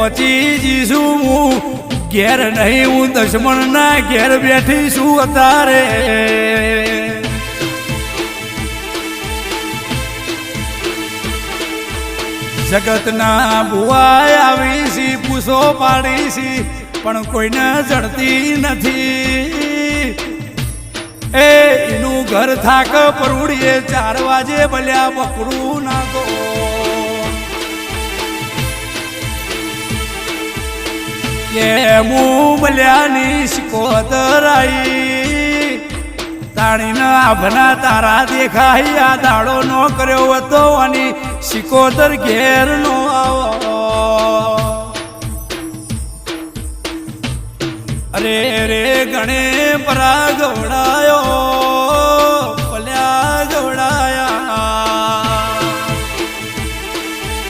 પહોંચી જઈશું હું ઘેર નહીં હું દુશ્મનના ઘેર બેઠી છું અત્યારે જગતના ભુવાય આવી છી પૂછો પાડી છી પણ કોઈને જડતી નથી એનું ઘર થાક પરુડીએ 4 વાગે ભલ્યા બકરું નાખો કે હું ભલ્યાની શિકોતર આઈ તાણીના આભના તારા દેખાય આ દાડો નો કર્યો હતો અને શિકોતર ઘેર નો આવો અરે રે ગણે પરા ગવડાયો